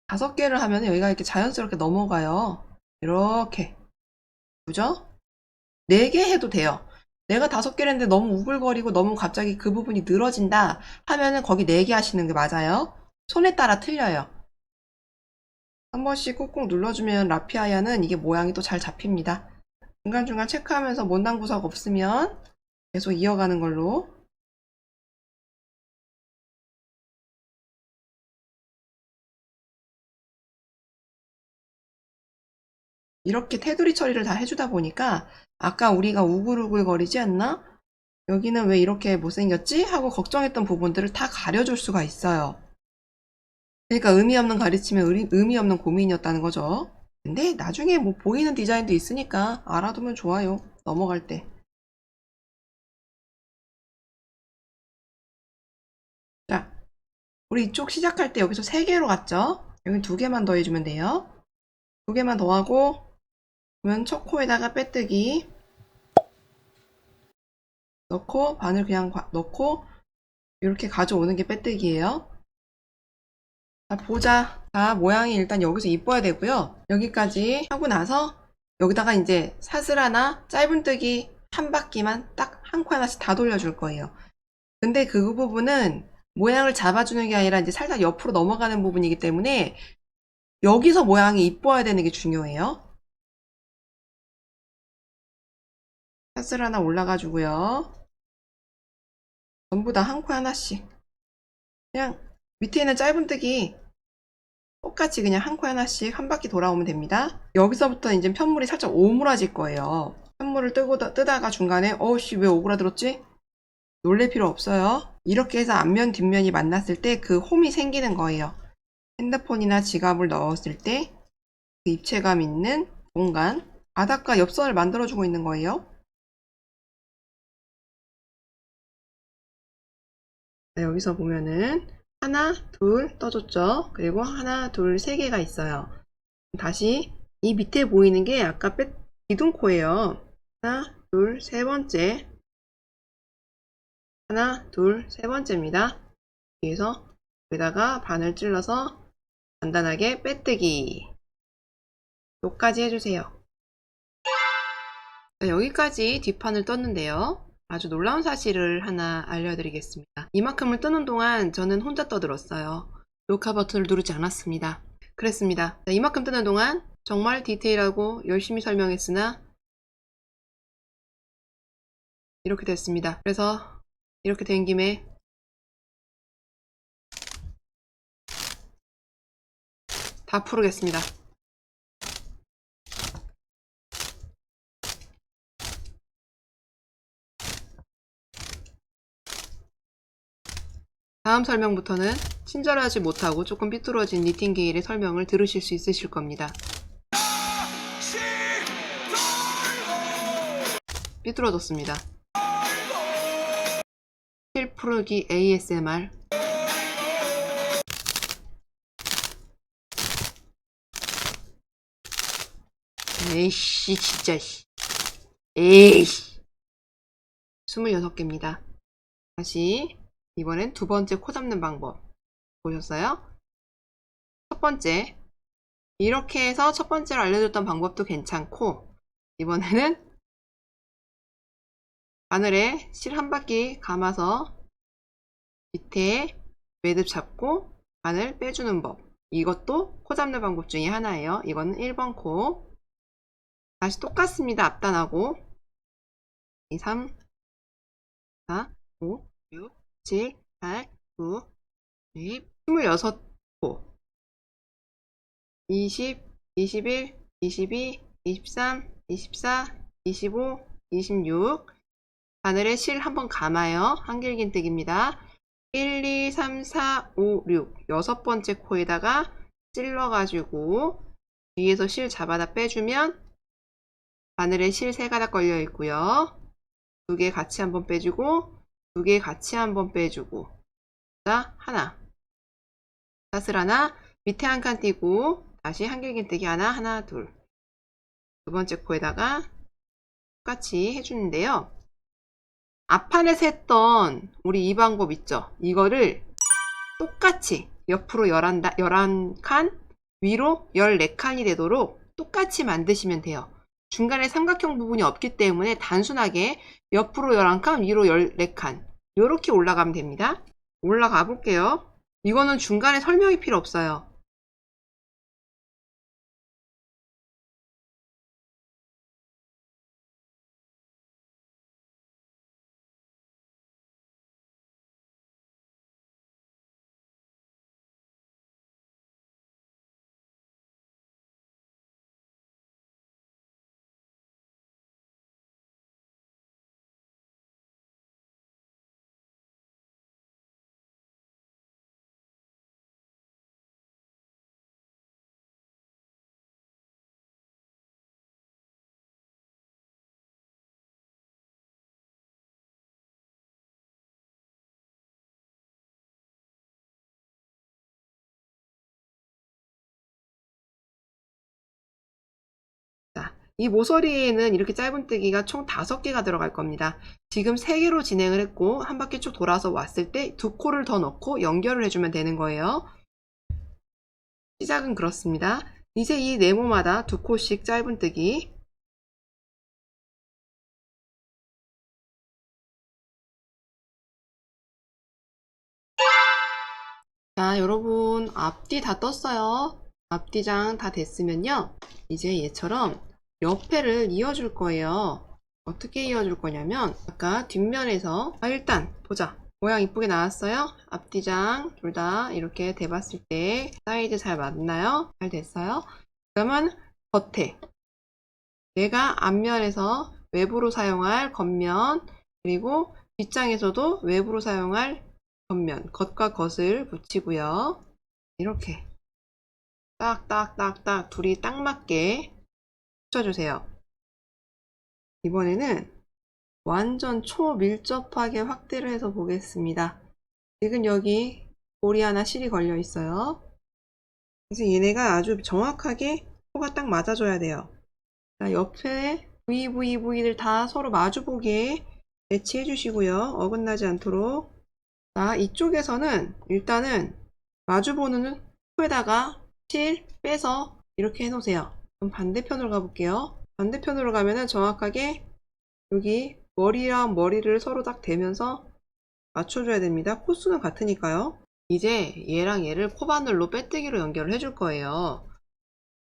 다섯 개를 하면 여기가 이렇게 자연스럽게 넘어가요. 이렇게. 그죠? 4개 해도 돼요. 내가 5개를 했는데 너무 우글거리고 너무 갑자기 그 부분이 늘어진다 하면은 거기 4개 하시는 게 맞아요. 손에 따라 틀려요. 한 번씩 꾹꾹 눌러주면 라피아야는 이게 모양이 또 잘 잡힙니다. 중간중간 체크하면서 못난 구석 없으면 계속 이어가는 걸로. 이렇게 테두리 처리를 다 해주다 보니까 아까 우리가 우글우글 거리지 않나? 여기는 왜 이렇게 못생겼지? 하고 걱정했던 부분들을 다 가려줄 수가 있어요. 그러니까 의미 없는 가르침에 의미 없는 고민이었다는 거죠. 근데 나중에 뭐 보이는 디자인도 있으니까 알아두면 좋아요. 넘어갈 때. 자, 우리 이쪽 시작할 때 여기서 3개로 갔죠? 여기 2개만 더 해주면 돼요. 2개만 더 하고, 그러면 첫 코에다가 빼뜨기 넣고, 바늘 그냥 넣고, 이렇게 가져오는 게 빼뜨기예요. 자, 보자. 자, 모양이 일단 여기서 이뻐야 되고요. 여기까지 하고 나서 여기다가 이제 사슬 하나, 짧은뜨기 한 바퀴만 딱 한 코 하나씩 다 돌려줄 거예요. 근데 그 부분은 모양을 잡아주는 게 아니라 이제 살짝 옆으로 넘어가는 부분이기 때문에 여기서 모양이 이뻐야 되는 게 중요해요. 사슬 하나 올라가주고요. 전부 다 한 코 하나씩. 그냥 밑에 있는 짧은뜨기 똑같이 그냥 한 코 하나씩 한 바퀴 돌아오면 됩니다. 여기서부터 이제 편물이 살짝 오므라질 거예요. 편물을 뜨다가 중간에 어우씨 왜 오그라들었지? 놀랄 필요 없어요. 이렇게 해서 앞면 뒷면이 만났을 때 그 홈이 생기는 거예요. 핸드폰이나 지갑을 넣었을 때 그 입체감 있는 공간, 바닥과 옆선을 만들어주고 있는 거예요. 자, 여기서 보면은 하나, 둘 떠줬죠. 그리고 하나, 둘, 3개가 있어요. 다시 이 밑에 보이는 게 아까 기둥코예요. 하나, 둘, 3번째. 하나, 둘, 3번째입니다. 여기서 여기다가 바늘 찔러서 간단하게 빼뜨기. 여기까지 해주세요. 자, 여기까지 뒷판을 떴는데요. 아주 놀라운 사실을 하나 알려드리겠습니다. 이만큼을 뜨는 동안 저는 혼자 떠들었어요. 녹화 버튼을 누르지 않았습니다. 그랬습니다. 자, 이만큼 뜨는 동안 정말 디테일하고 열심히 설명했으나 이렇게 됐습니다. 그래서 이렇게 된 김에 다 풀겠습니다. 다음 설명부터는 친절하지 못하고 조금 삐뚤어진 니팅게일의 설명을 들으실 수 있으실 겁니다. 삐뚤어졌습니다. 실 풀기 ASMR. 에이씨 진짜 에이씨 26개입니다. 다시 이번엔 두 번째 코 잡는 방법 보셨어요? 첫 번째 이렇게 해서 첫 번째로 알려줬던 방법도 괜찮고 이번에는 바늘에 실 한 바퀴 감아서 밑에 매듭 잡고 바늘 빼주는 법, 이것도 코 잡는 방법 중에 하나예요. 이거는 1번 코. 다시 똑같습니다. 앞단하고 2, 3, 4, 5, 6, 7, 8, 9, 10, 26코 20, 21, 22, 23, 24, 25, 26 바늘에 실 한번 감아요. 한길긴뜨기입니다. 1, 2, 3, 4, 5, 6 여섯 번째 코에다가 찔러가지고 뒤에서 실 잡아다 빼주면 바늘에 실 3가닥 걸려 있고요. 2개 같이 한번 빼주고 2개 같이 한번 빼주고 자 하나 사슬 하나 밑에 한 칸 띄고 다시 한길긴뜨기 하나 하나 둘 두 번째 코에다가 똑같이 해주는데요. 앞판에서 했던 우리 이 방법 있죠? 이거를 똑같이 옆으로 11칸 위로 14칸이 되도록 똑같이 만드시면 돼요. 중간에 삼각형 부분이 없기 때문에 단순하게 옆으로 11칸 위로 14칸 이렇게 올라가면 됩니다. 올라가 볼게요. 이거는 중간에 설명이 필요 없어요. 이 모서리에는 이렇게 짧은뜨기가 총 5개가 들어갈 겁니다. 지금 3개로 진행을 했고 한 바퀴 쭉 돌아서 왔을 때 2코를 더 넣고 연결을 해주면 되는 거예요. 시작은 그렇습니다. 이제 이 네모마다 2코씩 짧은뜨기 자 여러분 앞뒤 다 떴어요. 앞뒤장 다 됐으면요. 이제 얘처럼 옆에를 이어줄 거예요. 어떻게 이어줄 거냐면 아까 뒷면에서 일단 보자. 모양 이쁘게 나왔어요. 앞뒤장 둘 다 이렇게 대봤을 때 사이즈 잘 맞나요? 잘 됐어요. 그러면 겉에 내가 앞면에서 외부로 사용할 겉면 그리고 뒷장에서도 외부로 사용할 겉면 겉과 겉을 붙이고요. 이렇게 딱딱딱딱 둘이 딱 맞게 붙여주세요. 이번에는 완전 초밀접하게 확대를 해서 보겠습니다. 지금 여기 볼이 하나 실이 걸려 있어요. 그래서 얘네가 아주 정확하게 코가 딱 맞아줘야 돼요. 자, 옆에 V들 다 서로 마주보게 배치해 주시고요. 어긋나지 않도록. 자, 이쪽에서는 일단은 마주보는 코에다가 실 빼서 이렇게 해 놓으세요. 그럼 반대편으로 가볼게요. 반대편으로 가면은 정확하게 여기 머리랑 머리를 서로 딱 대면서 맞춰줘야 됩니다. 코수는 같으니까요. 이제 얘랑 얘를 코바늘로 빼뜨기로 연결을 해줄 거예요.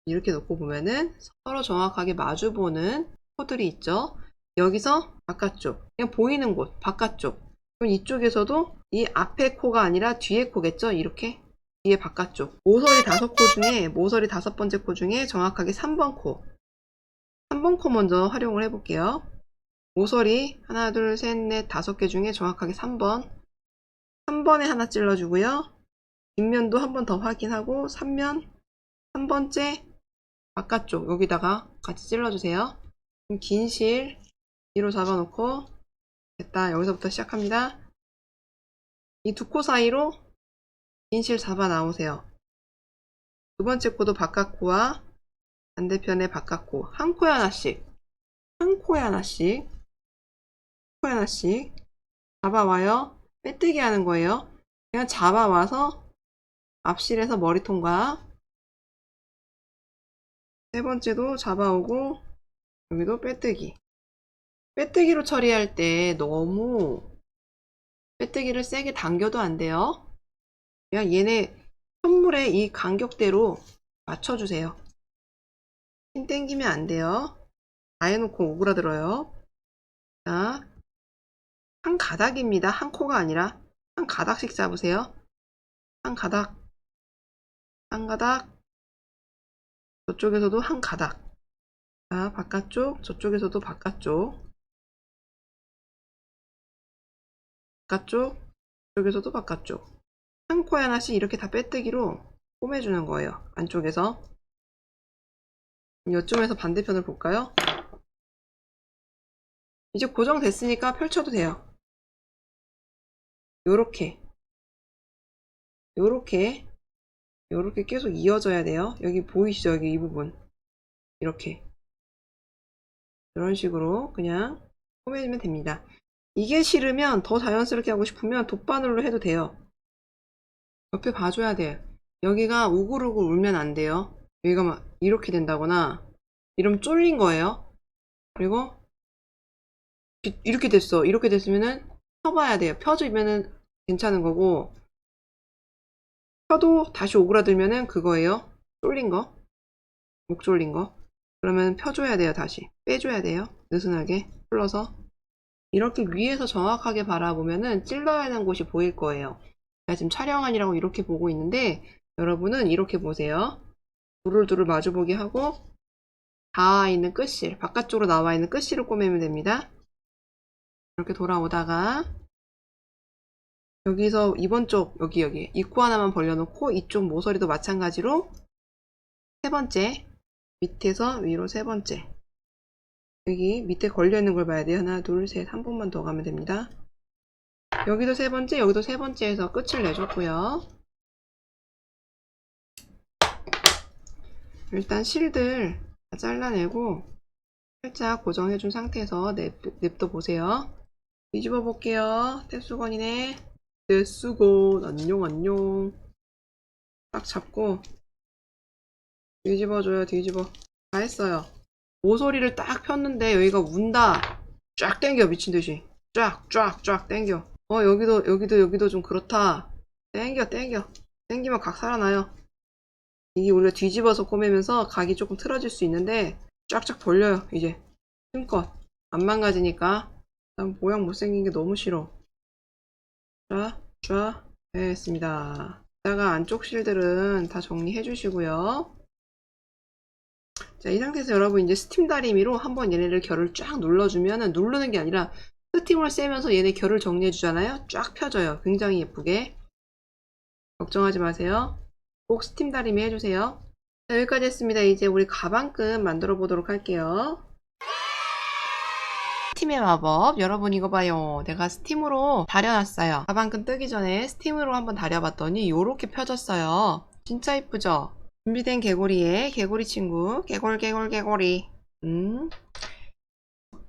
이렇게 놓고 보면은 서로 정확하게 마주보는 코들이 있죠. 여기서 바깥쪽, 그냥 보이는 곳, 바깥쪽. 그럼 이쪽에서도 이 앞에 코가 아니라 뒤에 코겠죠? 이렇게 뒤에 바깥쪽. 모서리 5코 중에 모서리 5번째 코 중에 정확하게 3번 코. 3번 코 먼저 활용을 해볼게요. 모서리 하나, 둘, 셋, 넷, 5개 중에 정확하게 3번. 3번에 하나 찔러주고요. 뒷면도 한 번 더 확인하고 3면 3번째 바깥쪽 여기다가 같이 찔러주세요. 그럼 긴 실 뒤로 잡아놓고 됐다. 여기서부터 시작합니다. 이 두 코 사이로 긴 실 잡아 나오세요. 두 번째 코도 바깥코와 반대편의 바깥코 한 코에 하나씩 한 코에 하나씩 한 코에 하나씩 잡아와요. 빼뜨기 하는 거예요. 그냥 잡아와서 앞실에서 머리통과 세 번째도 잡아오고 여기도 빼뜨기. 빼뜨기로 처리할 때 너무 빼뜨기를 세게 당겨도 안 돼요. 그냥 얘네 선물의 이 간격대로 맞춰주세요. 힘 땡기면 안 돼요. 다 해놓고 오그라들어요. 자, 한 가닥입니다. 한 코가 아니라 한 가닥씩 잡으세요. 한 가닥, 한 가닥, 저쪽에서도 한 가닥. 자, 바깥쪽, 저쪽에서도 바깥쪽, 바깥쪽, 저쪽에서도 바깥쪽. 한 코에 하나씩 이렇게 다 빼뜨기로 꼬매주는 거예요. 안쪽에서. 이쯤에서 반대편을 볼까요? 이제 고정됐으니까 펼쳐도 돼요. 요렇게 요렇게 요렇게 계속 이어져야 돼요. 여기 보이시죠? 여기 이 부분 이렇게 이런 식으로 그냥 꼬매주면 됩니다. 이게 싫으면 더 자연스럽게 하고 싶으면 돗바늘로 해도 돼요. 옆에 봐줘야 돼요. 여기가 우글우글 울면 안 돼요. 여기가 막 이렇게 된다거나 이러면 쫄린 거예요. 그리고 이렇게 됐어. 이렇게 됐으면은 펴봐야 돼요. 펴주면은 괜찮은 거고 펴도 다시 오그라들면은 그거예요. 쫄린 거. 목 졸린 거. 그러면 펴줘야 돼요. 다시 빼줘야 돼요. 느슨하게 풀러서 이렇게 위에서 정확하게 바라보면은 찔러야 하는 곳이 보일 거예요. 제가 지금 촬영 아니라고 이렇게 보고 있는데 여러분은 이렇게 보세요. 두룰두룰 마주보게 하고 닿아 있는 끝실, 바깥쪽으로 나와 있는 끝실을 꼬매면 됩니다. 이렇게 돌아오다가 여기서 이번 쪽 여기 이 코 하나만 벌려놓고 이쪽 모서리도 마찬가지로 세 번째 밑에서 위로 세 번째 여기 밑에 걸려있는 걸 봐야 돼요. 하나 둘 셋 한 번만 더 가면 됩니다. 여기도 세 번째 여기도 세 번째에서 끝을 내줬고요. 일단 실들 다 잘라내고 살짝 고정해준 상태에서 냅둬 보세요. 뒤집어 볼게요. 떼수건이네. 떼수건 안녕. 딱 잡고 뒤집어줘요. 뒤집어. 다 했어요. 모서리를 딱 폈는데 여기가 운다. 쫙 당겨 미친듯이. 쫙 당겨. 여기도 좀 그렇다. 당기면 각 살아나요. 이게 우리가 뒤집어서 꼬매면서 각이 조금 틀어질 수 있는데 쫙쫙 벌려요. 이제 힘껏 안 망가지니까. 난 모양 못생긴 게 너무 싫어. 쫙 됐습니다. 이따가 안쪽 실들은 다 정리해 주시고요. 자, 이 상태에서 여러분 이제 스팀 다리미로 한번 얘네를 결을 쫙 눌러주면 누르는 게 아니라 스팀을 쐬면서 얘네 결을 정리해 주잖아요. 쫙 펴져요. 굉장히 예쁘게. 걱정하지 마세요. 꼭 스팀 다리미 해주세요. 자, 여기까지 했습니다. 이제 우리 가방끈 만들어 보도록 할게요. 스팀의 마법. 여러분 이거 봐요. 내가 스팀으로 다려놨어요. 가방끈 뜨기 전에 스팀으로 한번 다려봤더니 이렇게 펴졌어요. 진짜 이쁘죠? 준비된 개구리에 개구리 친구 개골.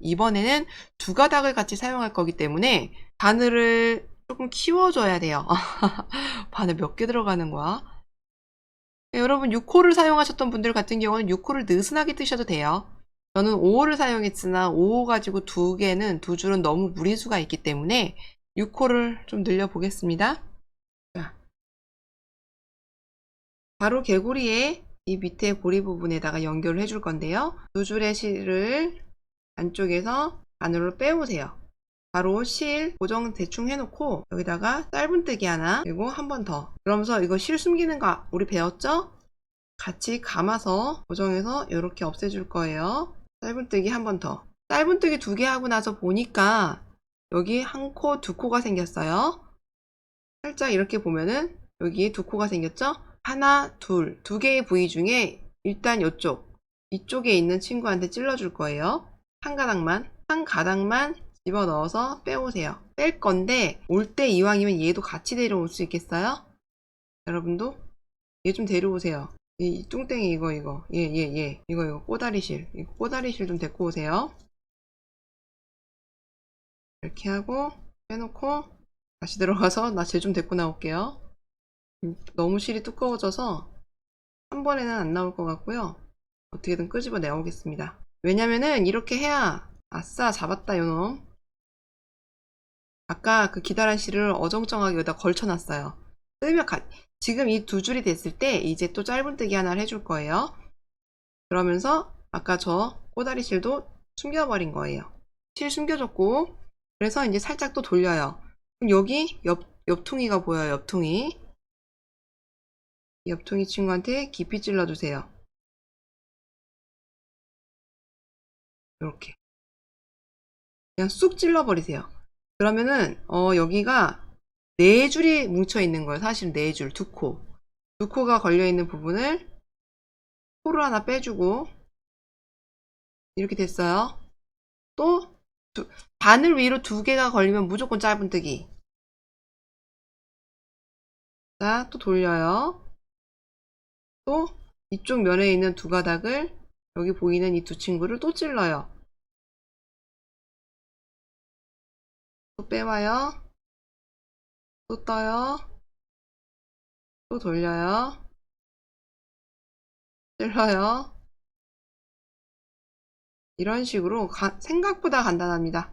이번에는 두 가닥을 같이 사용할 거기 때문에 바늘을 조금 키워줘야 돼요. 바늘 몇 개 들어가는 거야? 여러분 6호를 사용하셨던 분들 같은 경우는 6호를 느슨하게 뜨셔도 돼요. 저는 5호를 사용했으나 5호 가지고 두 줄은 너무 무리수가 있기 때문에 6호를 좀 늘려보겠습니다. 자, 바로 개구리의 이 밑에 고리 부분에다가 연결을 해줄 건데요. 두 줄의 실을 안쪽에서 안으로 빼오세요. 바로 실 고정 대충 해놓고 여기다가 짧은뜨기 하나 그리고 한 번 더. 그러면서 이거 실 숨기는 거 우리 배웠죠? 같이 감아서 고정해서 이렇게 없애줄 거예요. 짧은뜨기 한 번 더. 짧은뜨기 2개 하고 나서 보니까 여기 한 코, 2코가 생겼어요. 살짝 이렇게 보면은 여기에 2코가 생겼죠? 하나, 둘, 2개의 부위 중에 일단 이쪽에 있는 친구한테 찔러줄 거예요. 한 가닥만 집어넣어서 빼오세요. 뺄 건데 올 때 이왕이면 얘도 같이 데려올 수 있겠어요? 여러분도 얘 좀 데려오세요. 이 뚱땡이 이거 이거 꼬다리실 좀 데리고 오세요. 이렇게 하고 빼놓고 다시 들어가서 나 쟤 좀 데리고 나올게요. 너무 실이 두꺼워져서 한 번에는 안 나올 것 같고요. 어떻게든 끄집어 내오겠습니다. 왜냐면은 이렇게 해야 아싸 잡았다 요놈. 아까 그 기다란 실을 어정쩡하게 여기다 걸쳐놨어요. 지금 이 2줄이 됐을 때 이제 또 짧은뜨기 하나를 해줄 거예요. 그러면서 아까 저 꼬다리 실도 숨겨버린 거예요. 실 숨겨줬고 그래서 이제 살짝 또 돌려요. 그럼 여기 옆퉁이가 보여요. 옆퉁이 친구한테 깊이 찔러주세요. 이렇게 그냥 쑥 찔러버리세요. 그러면은 여기가 4줄이 뭉쳐 있는 거예요. 사실 4줄, 2코. 2코가 걸려있는 부분을 코를 하나 빼주고 이렇게 됐어요. 또 바늘 위로 2개가 걸리면 무조건 짧은뜨기. 자, 또 돌려요. 또 이쪽 면에 있는 2가닥을 여기 보이는 이 2 친구를 또 찔러요. 또 빼와요. 또 떠요. 또 돌려요. 찔러요. 이런 식으로 생각보다 간단합니다.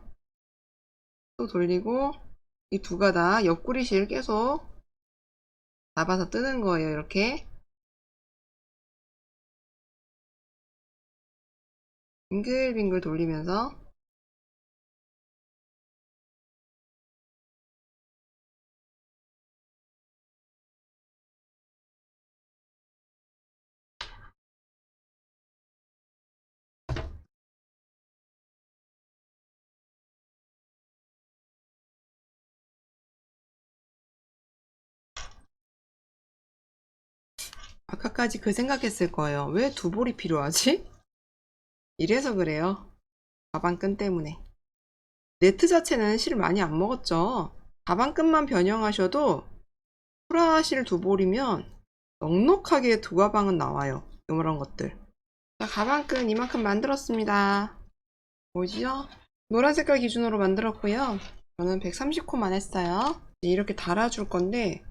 또 돌리고 이 2가닥 옆구리실 계속 잡아서 뜨는 거예요. 이렇게 빙글빙글 돌리면서 아까까지 그 생각했을 거예요. 왜 2볼이 필요하지? 이래서 그래요. 가방끈 때문에. 네트 자체는 실 많이 안 먹었죠. 가방끈만 변형하셔도 프라실 2볼이면 넉넉하게 2가방은 나와요. 요런 것들. 자, 가방끈 이만큼 만들었습니다. 보이죠? 노란 색깔 기준으로 만들었고요. 저는 130코만 했어요. 이렇게 달아줄 건데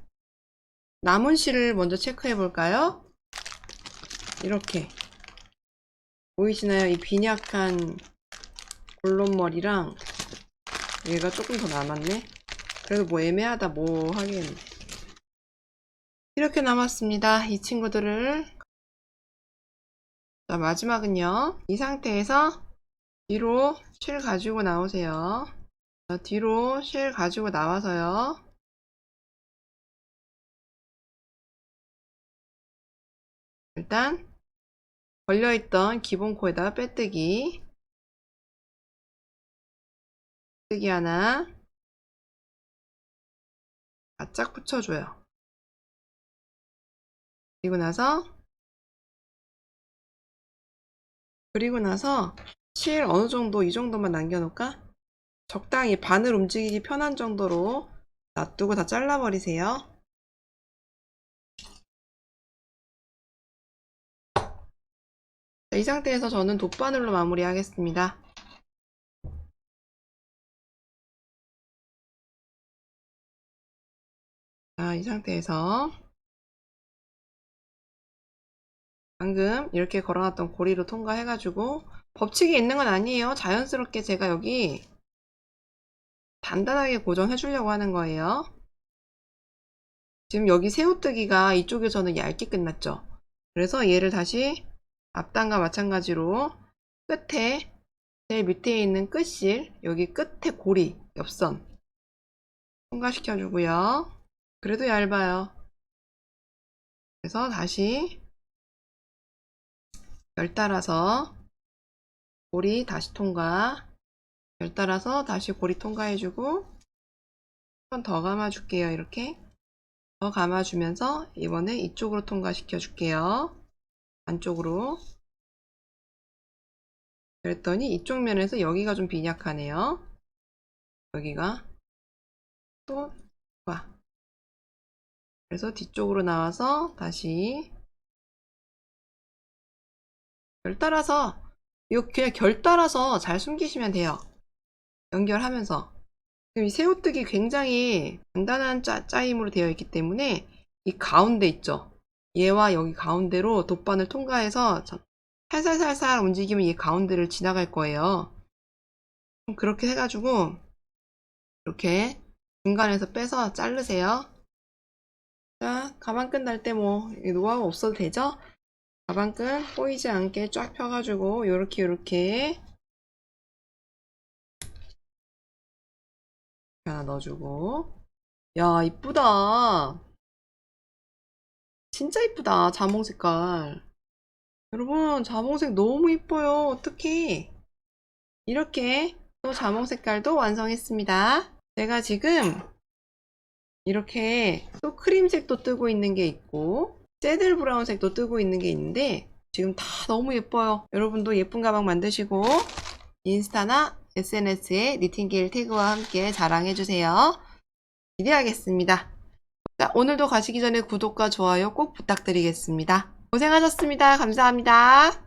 남은 실을 먼저 체크해 볼까요? 이렇게 보이시나요? 이 빈약한 골론머리랑 얘가 조금 더 남았네. 그래도 뭐 애매하다 뭐 하긴. 이렇게 남았습니다. 이 친구들을. 자, 마지막은요. 이 상태에서 뒤로 실 가지고 나오세요. 자, 뒤로 실 가지고 나와서요. 일단 걸려있던 기본 코에다가 빼뜨기 하나 바짝 붙여줘요. 그리고 나서 실 어느 정도 이 정도만 남겨놓을까? 적당히 바늘 움직이기 편한 정도로 놔두고 다 잘라버리세요. 자, 이 상태에서 저는 돗바늘로 마무리하겠습니다. 자, 이 상태에서 방금 이렇게 걸어놨던 고리로 통과해가지고 법칙이 있는 건 아니에요. 자연스럽게 제가 여기 단단하게 고정해 주려고 하는 거예요. 지금 여기 새우뜨기가 이쪽에서는 얇게 끝났죠. 그래서 얘를 다시 앞단과 마찬가지로 끝에 제일 밑에 있는 끝실, 여기 끝에 고리, 옆선 통과시켜 주고요. 그래도 얇아요. 그래서 다시 열 따라서 고리 다시 통과, 열 따라서 다시 고리 통과해주고 한 번 더 감아줄게요. 이렇게 더 감아주면서 이번에 이쪽으로 통과시켜 줄게요. 안쪽으로. 그랬더니 이쪽 면에서 여기가 좀 빈약하네요. 여기가 또 와. 그래서 뒤쪽으로 나와서 다시 결 따라서 이거 그냥 결 따라서 잘 숨기시면 돼요. 연결하면서 지금 이 새우뜨기 굉장히 간단한 짜임으로 되어 있기 때문에 이 가운데 있죠. 얘와 여기 가운데로 돗바늘 통과해서 살살살살 움직이면 이 가운데를 지나갈 거예요. 그렇게 해가지고 이렇게 중간에서 빼서 자르세요. 자, 가방끈 날 때 뭐 노하우 없어도 되죠? 가방끈 꼬이지 않게 쫙 펴가지고 요렇게 하나 넣어주고. 야, 이쁘다. 진짜 이쁘다. 자몽 색깔. 여러분, 자몽색 너무 이뻐요. 어떡해. 이렇게 또 자몽 색깔도 완성했습니다. 제가 지금 이렇게 또 크림색도 뜨고 있는 게 있고 새들 브라운색도 뜨고 있는 게 있는데 지금 다 너무 예뻐요. 여러분도 예쁜 가방 만드시고 인스타나 SNS에 니팅게일 태그와 함께 자랑해주세요. 기대하겠습니다. 자, 오늘도 가시기 전에 구독과 좋아요 꼭 부탁드리겠습니다. 고생하셨습니다. 감사합니다.